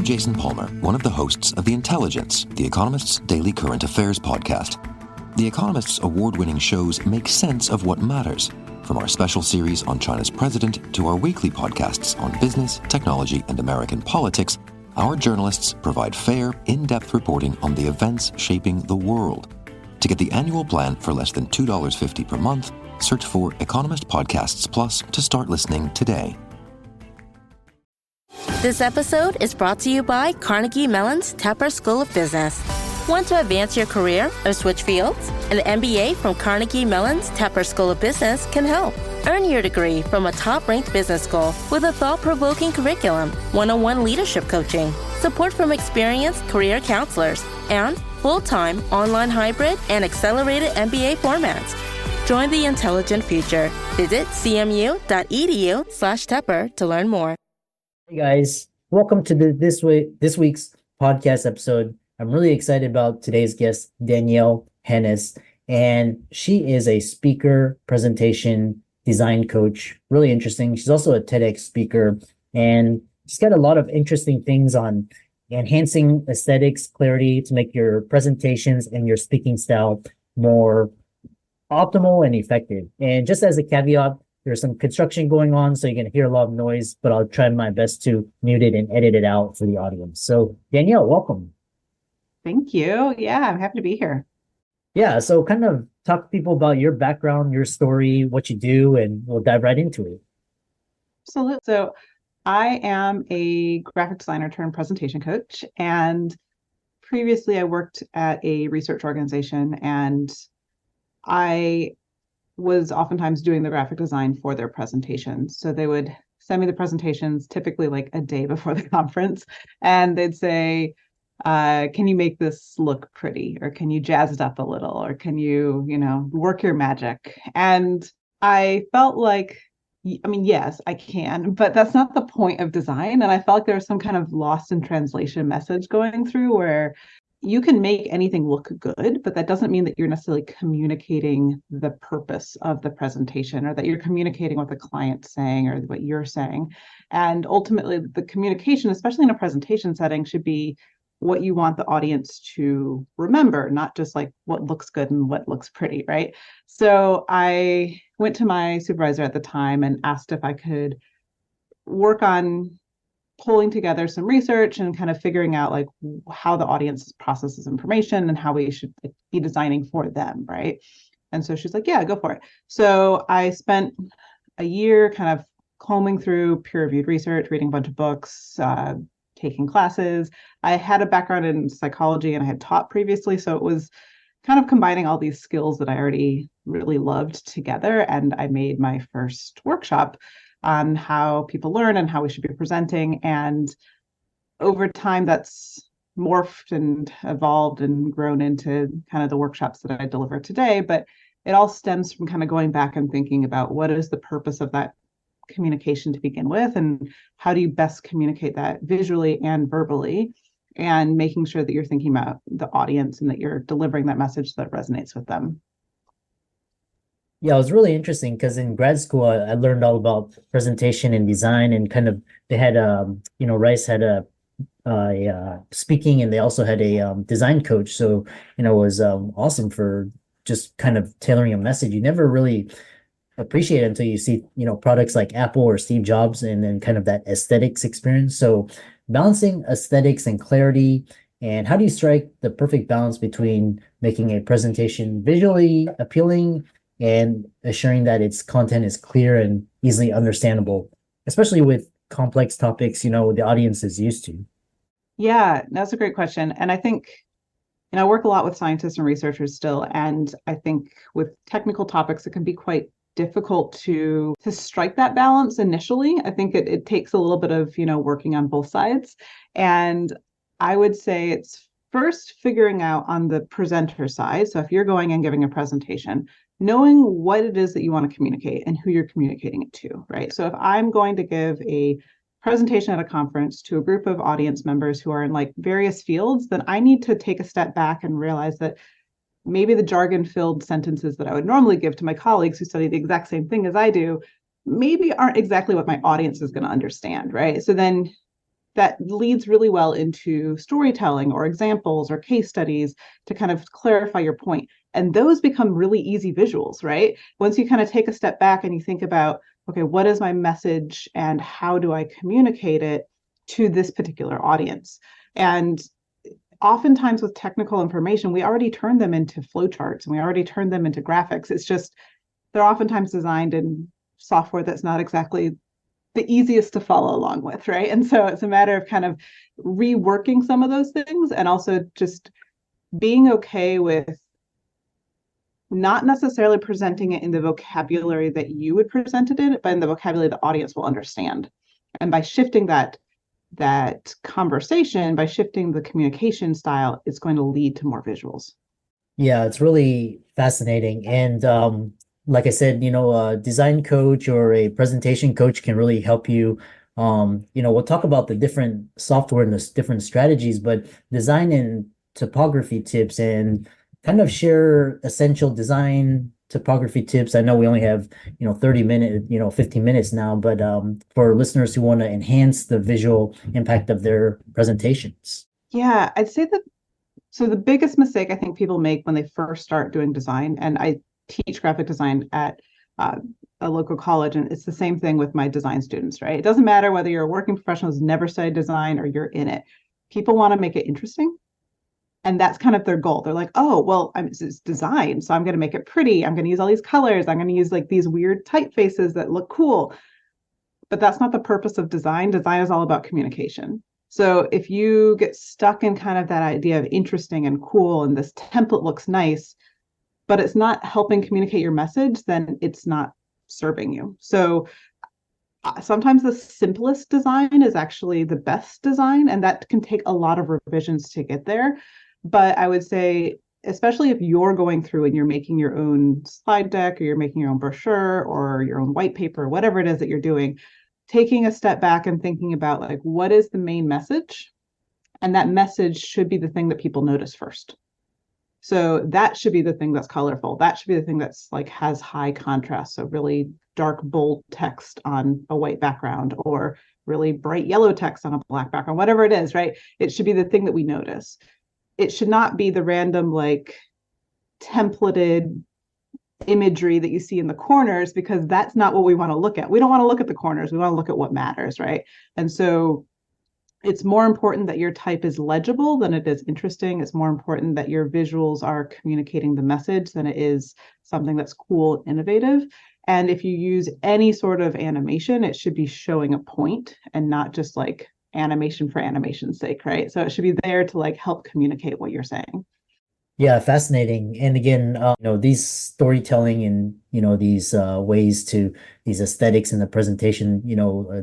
Jason Palmer, one of the hosts of The Intelligence, The Economist's daily current affairs podcast. The Economist's award-winning shows make sense of what matters, from our special series on China's president to our weekly podcasts on business, technology, and American politics. Our journalists provide fair, in-depth reporting on the events shaping the world. To get the annual plan for less than $2.50 per month, search for Economist Podcasts Plus to start listening today. This episode is brought to you by Carnegie Mellon's Tepper School of Business. Want to advance your career or switch fields? An MBA from Carnegie Mellon's Tepper School of Business can help. Earn your degree from a top-ranked business school with a thought-provoking curriculum, one-on-one leadership coaching, support from experienced career counselors, and full-time, online hybrid, and accelerated MBA formats. Join the intelligent future. Visit cmu.edu/Tepper to learn more. Hey guys, welcome to this week's podcast episode. I'm really excited about today's guest, Danielle Hennis, and she is a speaker, presentation, design coach. Really interesting. She's also a TEDx speaker, and she's got a lot of interesting things on enhancing aesthetics, clarity to make your presentations and your speaking style more optimal and effective. And just as a caveat, there's some construction going on, so you're going to hear a lot of noise, but I'll try my best to mute it and edit it out for the audience. So Danielle, welcome. Thank you. Yeah, I'm happy to be here. Yeah, so kind of talk to people about your background, your story, what you do, and we'll dive right into it. Absolutely. So I am a graphic designer turned presentation coach, and previously I worked at a research organization, and I was oftentimes doing the graphic design for their presentations. So they would send me the presentations typically like a day before the conference, and they'd say, can you make this look pretty, or can you jazz it up a little, or can you, work your magic? And I felt like, yes, I can, but that's not the point of design. And I felt like there was some kind of lost in translation message going through where you can make anything look good, but that doesn't mean that you're necessarily communicating the purpose of the presentation, or that you're communicating what the client's saying or what you're saying. And ultimately, the communication, especially in a presentation setting, should be what you want the audience to remember, not just like what looks good and what looks pretty, right? So I went to my supervisor at the time and asked if I could work on pulling together some research and kind of figuring out like how the audience processes information and how we should be designing for them, right? And so she's like, yeah, go for it. So I spent a year kind of combing through peer-reviewed research, reading a bunch of books, taking classes. I had a background in psychology and I had taught previously, so it was kind of combining all these skills that I already really loved together. And I made my first workshop on how people learn and how we should be presenting. And over time, that's morphed and evolved and grown into kind of the workshops that I deliver today. But it all stems from kind of going back and thinking about what is the purpose of that communication to begin with, and how do you best communicate that visually and verbally, and making sure that you're thinking about the audience and that you're delivering that message that resonates with them. Yeah, it was really interesting because in grad school, I learned all about presentation and design, and kind of they had, Rice had a speaking, and they also had a design coach. So, it was awesome for just kind of tailoring a message. You never really appreciate it until you see, products like Apple or Steve Jobs, and then kind of that aesthetics experience. So balancing aesthetics and clarity, and how do you strike the perfect balance between making a presentation visually appealing and assuring that its content is clear and easily understandable, especially with complex topics, the audience is used to? Yeah, that's a great question. And I think, I work a lot with scientists and researchers still. And I think with technical topics, it can be quite difficult to strike that balance initially. I think it takes a little bit of, working on both sides. And I would say it's first figuring out on the presenter side. So if you're going and giving a presentation, knowing what it is that you want to communicate and who you're communicating it to, right? So if I'm going to give a presentation at a conference to a group of audience members who are in like various fields, then I need to take a step back and realize that maybe the jargon-filled sentences that I would normally give to my colleagues who study the exact same thing as I do, maybe aren't exactly what my audience is going to understand, right? So then that leads really well into storytelling or examples or case studies to kind of clarify your point. And those become really easy visuals, right? Once you kind of take a step back and you think about, okay, what is my message and how do I communicate it to this particular audience? And oftentimes with technical information, we already turn them into flowcharts and we already turn them into graphics. It's just, they're oftentimes designed in software that's not exactly the easiest to follow along with, right? And so it's a matter of kind of reworking some of those things and also just being okay with not necessarily presenting it in the vocabulary that you would present it in, but in the vocabulary the audience will understand. And by shifting that conversation, by shifting the communication style, it's going to lead to more visuals. Yeah, it's really fascinating. And like I said, a design coach or a presentation coach can really help you. We'll talk about the different software and the different strategies, but design and topography tips and kind of share essential design topography tips. I know we only have 30 minutes, 15 minutes now, but for listeners who want to enhance the visual impact of their presentations. Yeah, I'd say that. So the biggest mistake I think people make when they first start doing design, and I teach graphic design at a local college, and it's the same thing with my design students, right? It doesn't matter whether you're a working professional who's never studied design or you're in it. People want to make it interesting. And that's kind of their goal. They're like, oh, well, it's design, so I'm going to make it pretty. I'm going to use all these colors. I'm going to use like these weird typefaces that look cool. But that's not the purpose of design. Design is all about communication. So if you get stuck in kind of that idea of interesting and cool and this template looks nice, but it's not helping communicate your message, then it's not serving you. So sometimes the simplest design is actually the best design, and that can take a lot of revisions to get there. But I would say, especially if you're going through and you're making your own slide deck or you're making your own brochure or your own white paper, whatever it is that you're doing, taking a step back and thinking about like, what is the main message? And that message should be the thing that people notice first. So that should be the thing that's colorful. That should be the thing that's like has high contrast. So really dark, bold text on a white background or really bright yellow text on a black background, whatever it is, right? It should be the thing that we notice. It should not be the random like templated imagery that you see in the corners, because that's not what we want to look at. We don't want to look at the corners. We want to look at what matters, right? And so it's more important that your type is legible than it is interesting. It's more important that your visuals are communicating the message than it is something that's cool, innovative. And if you use any sort of animation, it should be showing a point and not just like animation for animation's sake, right? So it should be there to like help communicate what you're saying. Yeah, fascinating. And again, these storytelling and, these ways to these aesthetics in the presentation,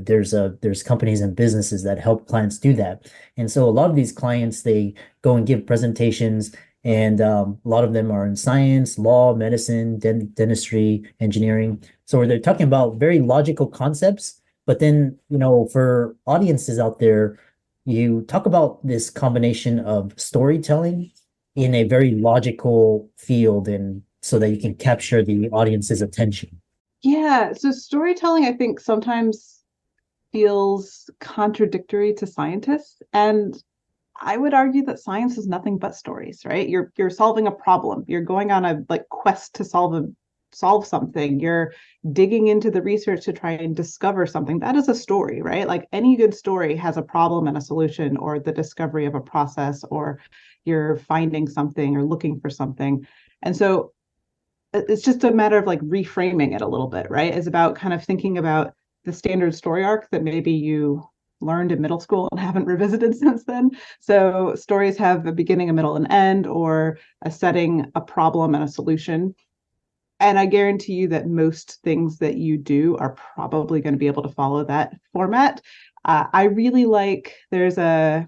there's companies and businesses that help clients do that. And so a lot of these clients, they go and give presentations, and a lot of them are in science, law, medicine, dentistry, engineering. So they're talking about very logical concepts. But then, for audiences out there, you talk about this combination of storytelling in a very logical field, and so that you can capture the audience's attention. Yeah. So storytelling, I think, sometimes feels contradictory to scientists. And I would argue that science is nothing but stories, right? You're solving a problem. You're going on a like quest to solve something. You're digging into the research to try and discover something. That is a story, right? Like any good story has a problem and a solution, or the discovery of a process, or you're finding something or looking for something. And so it's just a matter of like reframing it a little bit, right? It's about kind of thinking about the standard story arc that maybe you learned in middle school and haven't revisited since then. So stories have a beginning, a middle, and end, or a setting, a problem, and a solution. And I guarantee you that most things that you do are probably going to be able to follow that format. I really like, there's a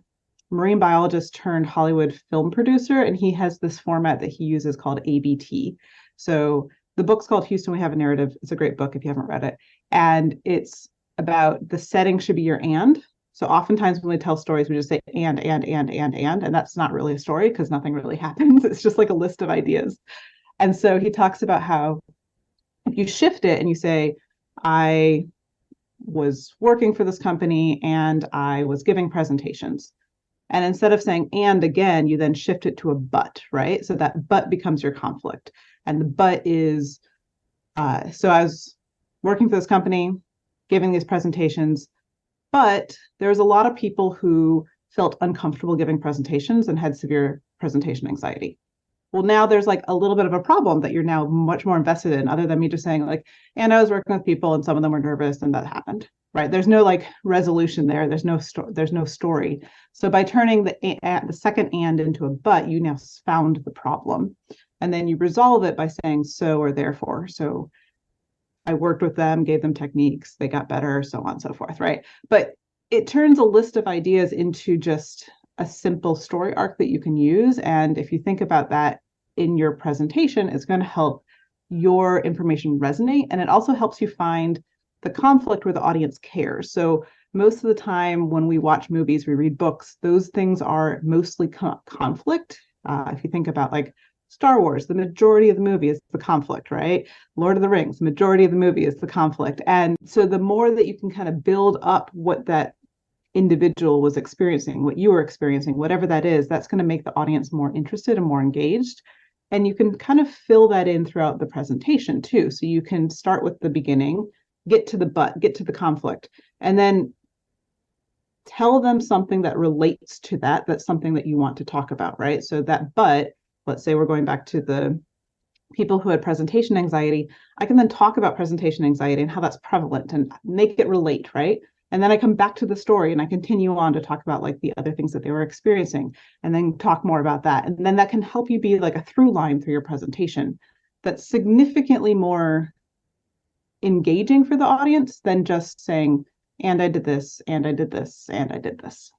marine biologist turned Hollywood film producer, and he has this format that he uses called ABT. So the book's called Houston, We Have a Narrative. It's a great book if you haven't read it. And it's about the setting should be your and. So oftentimes when we tell stories, we just say and that's not really a story because nothing really happens. It's just like a list of ideas. And so he talks about how if you shift it and you say, I was working for this company and I was giving presentations. And instead of saying and again, you then shift it to a but, right? So that but becomes your conflict. And the but is, so I was working for this company, giving these presentations, but there's a lot of people who felt uncomfortable giving presentations and had severe presentation anxiety. Well, now there's like a little bit of a problem that you're now much more invested in, other than me just saying like, and I was working with people and some of them were nervous and that happened, right? There's no like resolution there. There's no story. So by turning the second and into a but, you now found the problem. And then you resolve it by saying so or therefore. So I worked with them, gave them techniques, they got better, so on and so forth, right? But it turns a list of ideas into just a simple story arc that you can use. And if you think about that in your presentation, it's going to help your information resonate. And it also helps you find the conflict where the audience cares. So most of the time when we watch movies, we read books, those things are mostly conflict. If you think about like Star Wars, the majority of the movie is the conflict, right? Lord of the Rings, the majority of the movie is the conflict. And so the more that you can kind of build up what that individual was experiencing, what you were experiencing, whatever that is, that's going to make the audience more interested and more engaged. And you can kind of fill that in throughout the presentation too. So you can start with the beginning, get to the but, get to the conflict, and then tell them something that relates to that. That's something that you want to talk about, right? So that but, let's say we're going back to the people who had presentation anxiety, I can then talk about presentation anxiety and how that's prevalent and make it relate, right? And then I come back to the story and I continue on to talk about like the other things that they were experiencing and then talk more about that. And then that can help you be like a through line through your presentation that's significantly more engaging for the audience than just saying, and I did this, and I did this, and I did this.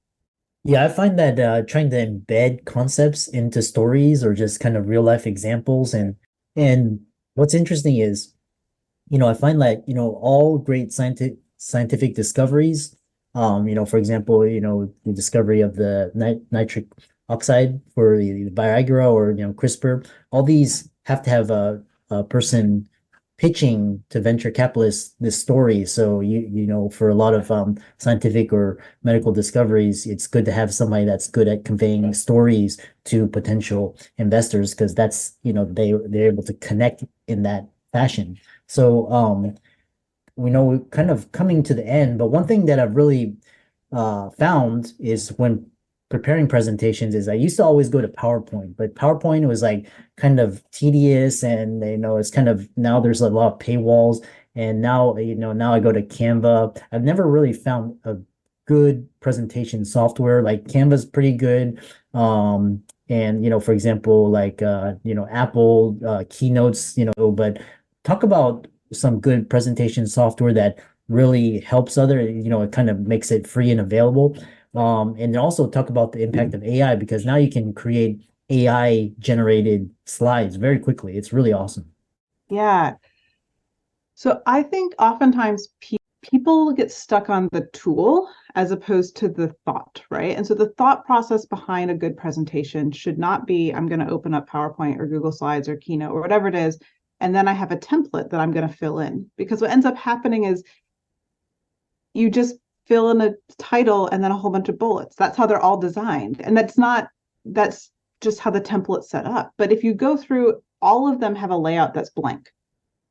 Yeah, I find that trying to embed concepts into stories or just kind of real life examples and what's interesting is, I find that, all great scientific discoveries, for example, the discovery of the nitric oxide for the Viagra or, CRISPR, all these have to have a person pitching to venture capitalists this story. So for a lot of scientific or medical discoveries, it's good to have somebody that's good at conveying stories to potential investors because that's they're able to connect in that fashion. So we know we're kind of coming to the end, but one thing that I've really found is when preparing presentations is I used to always go to PowerPoint, but PowerPoint was like kind of tedious and it's kind of now there's a lot of paywalls and now now I go to Canva. I've never really found a good presentation software. Like Canva's pretty good. And for example, like Apple Keynotes, but talk about some good presentation software that really helps it kind of makes it free and available. And also talk about the impact of AI because now you can create AI generated slides very quickly. It's really awesome. Yeah. So I think oftentimes people get stuck on the tool as opposed to the thought, right? And so the thought process behind a good presentation should not be, I'm going to open up PowerPoint or Google Slides or Keynote or whatever it is, and then I have a template that I'm going to fill in. Because what ends up happening is you just fill in a title and then a whole bunch of bullets. That's how they're all designed. And that's just how the template's set up. But if you go through, all of them have a layout that's blank.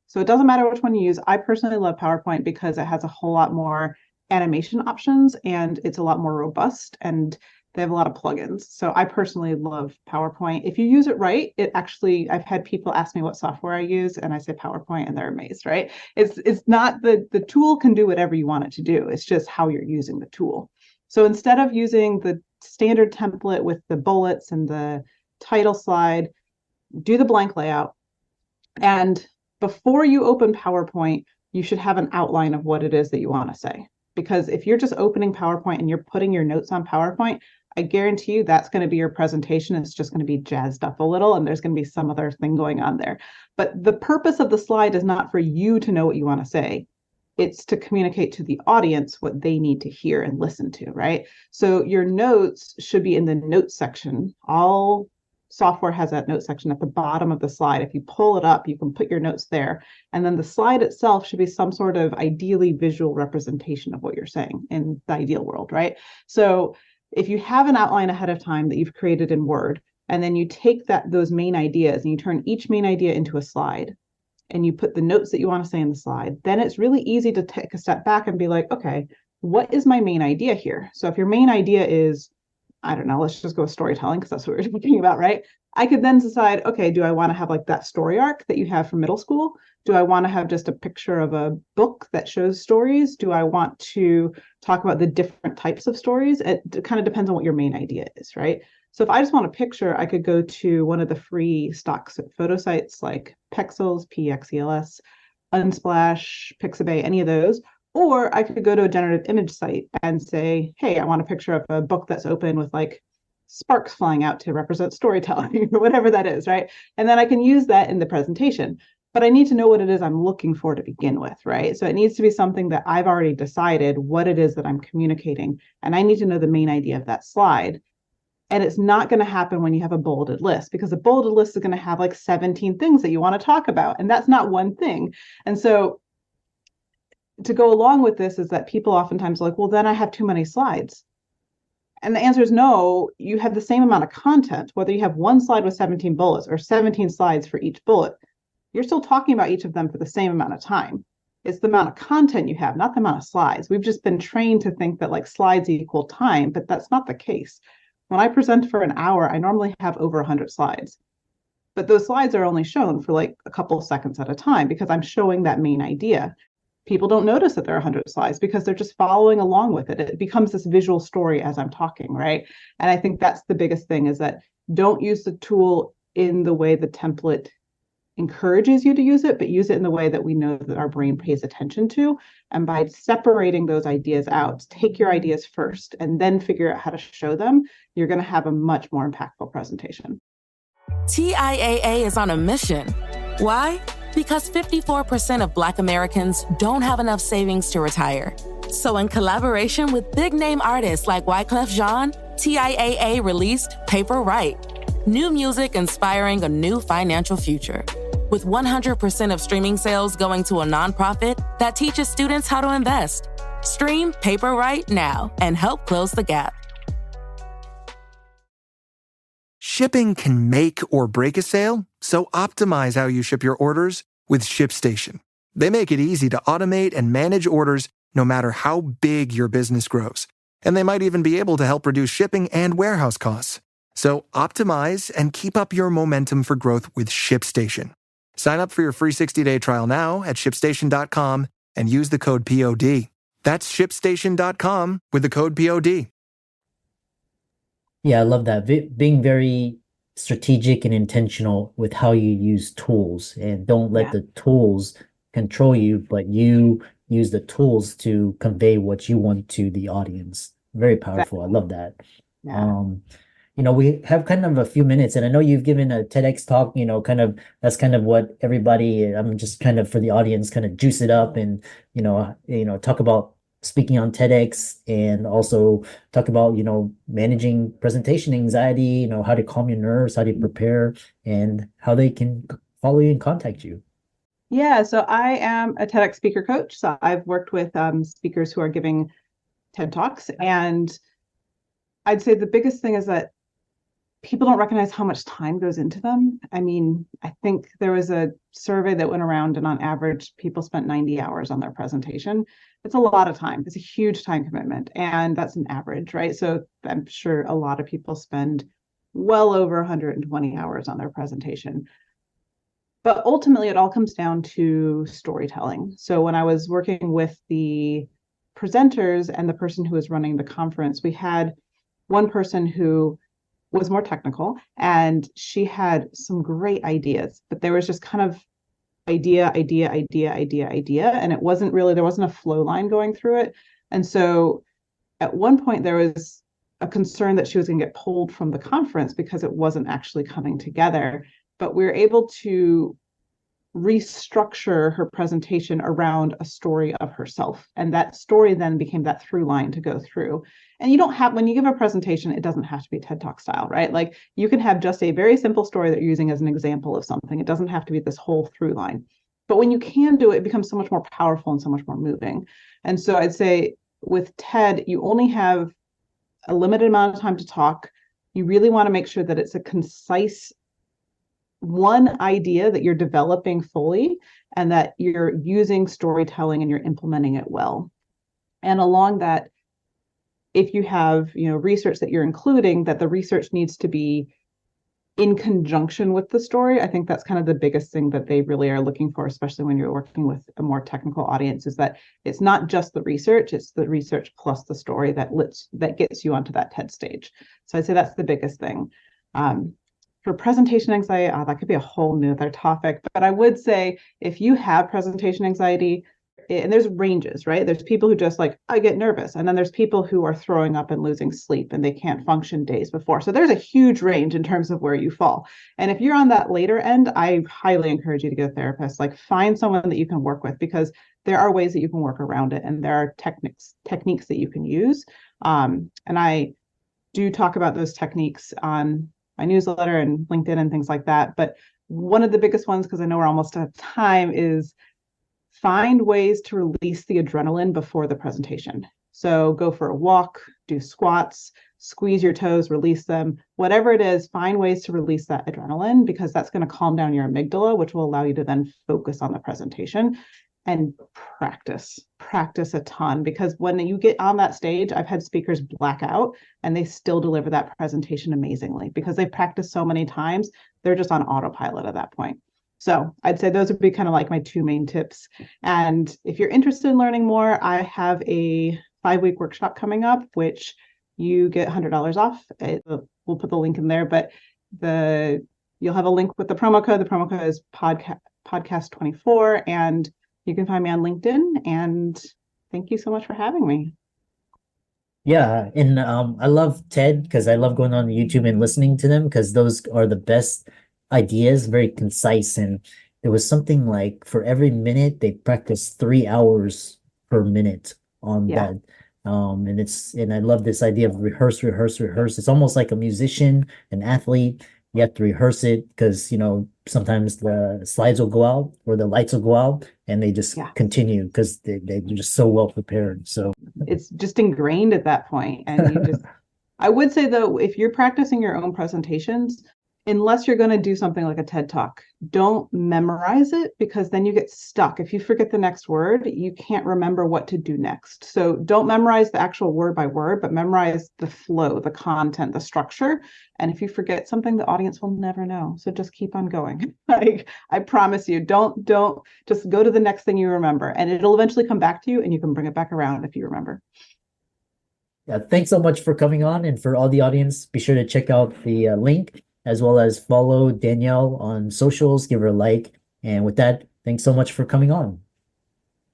So it doesn't matter which one you use. I personally love PowerPoint because it has a whole lot more animation options and it's a lot more robust and they have a lot of plugins. So I personally love PowerPoint. If you use it right, I've had people ask me what software I use and I say PowerPoint and they're amazed, right? It's not the tool can do whatever you want it to do. It's just how you're using the tool. So instead of using the standard template with the bullets and the title slide, do the blank layout. And before you open PowerPoint, you should have an outline of what it is that you want to say. Because if you're just opening PowerPoint and you're putting your notes on PowerPoint, I guarantee you that's going to be your presentation. It's just going to be jazzed up a little and there's going to be some other thing going on there. But the purpose of the slide is not for you to know what you want to say. It's to communicate to the audience what they need to hear and listen to, right? So your notes should be in the notes section. All software has that note section at the bottom of the slide. If you pull it up, you can put your notes there. And then the slide itself should be some sort of ideally visual representation of what you're saying in the ideal world, right? So if you have an outline ahead of time that you've created in Word, and then you take those main ideas and you turn each main idea into a slide, and you put the notes that you want to say in the slide, then it's really easy to take a step back and be like, okay, what is my main idea here? So if your main idea is, I don't know, let's just go with storytelling because that's what we're talking about, right? I could then decide, okay, do I want to have like that story arc that you have from middle school? Do I want to have just a picture of a book that shows stories? Do I want to talk about the different types of stories? It kind of depends on what your main idea is, right? So if I just want a picture, I could go to one of the free stock photo sites like Pexels, Pexels, Unsplash, Pixabay, any of those. Or I could go to a generative image site and say, hey, I want a picture of a book that's open with like sparks flying out to represent storytelling or whatever that is, right? And then I can use that in the presentation. But I need to know what it is I'm looking for to begin with, right? So it needs to be something that I've already decided what it is that I'm communicating. And I need to know the main idea of that slide. And it's not going to happen when you have a bolded list, because a bolded list is going to have like 17 things that you want to talk about. And that's not one thing. And so to go along with this is that people oftentimes are like, well, then I have too many slides. And the answer is no, you have the same amount of content, whether you have one slide with 17 bullets or 17 slides for each bullet, you're still talking about each of them for the same amount of time. It's the amount of content you have, not the amount of slides. We've just been trained to think that like slides equal time, but that's not the case. When I present for an hour, I normally have over 100 slides. But those slides are only shown for like a couple of seconds at a time because I'm showing that main idea. People don't notice that there are 100 slides because they're just following along with it. It becomes this visual story as I'm talking, right? And I think that's the biggest thing, is that don't use the tool in the way the template encourages you to use it, but use it in the way that we know that our brain pays attention to. And by separating those ideas out, take your ideas first and then figure out how to show them, you're going to have a much more impactful presentation. TIAA is on a mission. Why? Because 54% of Black Americans don't have enough savings to retire. So in collaboration with big-name artists like Wyclef Jean, TIAA released Paper Right, new music inspiring a new financial future. With 100% of streaming sales going to a nonprofit that teaches students how to invest. Stream Paper Right now and help close the gap. Shipping can make or break a sale, so optimize how you ship your orders with ShipStation. They make it easy to automate and manage orders no matter how big your business grows. And they might even be able to help reduce shipping and warehouse costs. So optimize and keep up your momentum for growth with ShipStation. Sign up for your free 60-day trial now at ShipStation.com and use the code POD. That's ShipStation.com with the code POD. Yeah, I love that. Being very strategic and intentional with how you use tools, and don't let the tools control you, but you use the tools to convey what you want to the audience. Very powerful. I love that. Yeah. We have kind of a few minutes, and I know you've given a TEDx talk, kind of, that's kind of what everybody, I'm just kind of for the audience, kind of juice it up and, talk about speaking on TEDx, and also talk about, managing presentation anxiety, how to calm your nerves, how to prepare, and how they can follow you and contact you. Yeah, so I am a TEDx speaker coach. So I've worked with speakers who are giving TED Talks, and I'd say the biggest thing is that people don't recognize how much time goes into them. I mean, I think there was a survey that went around, and on average, people spent 90 hours on their presentation. It's a lot of time. It's a huge time commitment, and that's an average, right? So I'm sure a lot of people spend well over 120 hours on their presentation. But ultimately, it all comes down to storytelling. So when I was working with the presenters and the person who was running the conference, we had one person who was more technical, and she had some great ideas, but there was just kind of idea, and it wasn't really, there wasn't a flow line going through it. And so at one point there was a concern that she was going to get pulled from the conference because it wasn't actually coming together. But we were able to restructure her presentation around a story of herself. And that story then became that through line to go through. And you don't have, when you give a presentation, it doesn't have to be TED Talk style, right? Like you can have just a very simple story that you're using as an example of something. It doesn't have to be this whole through line. But when you can do it, it becomes so much more powerful and so much more moving. And so I'd say with TED, you only have a limited amount of time to talk. You really want to make sure that it's a concise one idea that you're developing fully and that you're using storytelling and you're implementing it well. And along that, if you have, research that you're including, that the research needs to be in conjunction with the story. I think that's kind of the biggest thing that they really are looking for, especially when you're working with a more technical audience, is that it's not just the research, it's the research plus the story that gets you onto that TED stage. So I'd say that's the biggest thing. For presentation anxiety, that could be a whole nother topic, but I would say if you have presentation anxiety, and there's ranges, right? There's people who just I get nervous. And then there's people who are throwing up and losing sleep and they can't function days before. So there's a huge range in terms of where you fall. And if you're on that later end, I highly encourage you to get a therapist. Find someone that you can work with, because there are ways that you can work around it. And there are techniques that you can use. And I do talk about those techniques on my newsletter and LinkedIn and things like that. But one of the biggest ones, because I know we're almost out of time, is find ways to release the adrenaline before the presentation. So go for a walk, do squats, squeeze your toes, release them, whatever it is, find ways to release that adrenaline, because that's going to calm down your amygdala, which will allow you to then focus on the presentation. And practice a ton, because when you get on that stage, I've had speakers black out and they still deliver that presentation amazingly because they've practiced so many times. They're just on autopilot at that point. So I'd say those would be kind of like my two main tips. And if you're interested in learning more, I have a 5-week workshop coming up, which you get $100 off. We'll put the link in there, but you'll have a link with the promo code. The promo code is podcast24, and you can find me on LinkedIn. And thank you so much for having me. Yeah, and I love TED because I love going on YouTube and listening to them, because those are the best ideas, very concise. And it was something like for every minute they practice 3 hours per minute on that. And I love this idea of rehearse. It's almost like a musician, an athlete. You have to rehearse it because sometimes the slides will go out or the lights will go out and they just continue because they're just so well prepared. So it's just ingrained at that point. And I would say though, if you're practicing your own presentations, unless you're going to do something like a TED Talk, don't memorize it, because then you get stuck. If you forget the next word, you can't remember what to do next. So don't memorize the actual word by word, but memorize the flow, the content, the structure. And if you forget something, the audience will never know. So just keep on going. I promise you, don't just go to the next thing you remember, and it'll eventually come back to you and you can bring it back around if you remember. Yeah, thanks so much for coming on. And for all the audience, be sure to check out the link, as well as follow Danielle on socials, give her a like. And with that, thanks so much for coming on.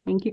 Thank you, Chris.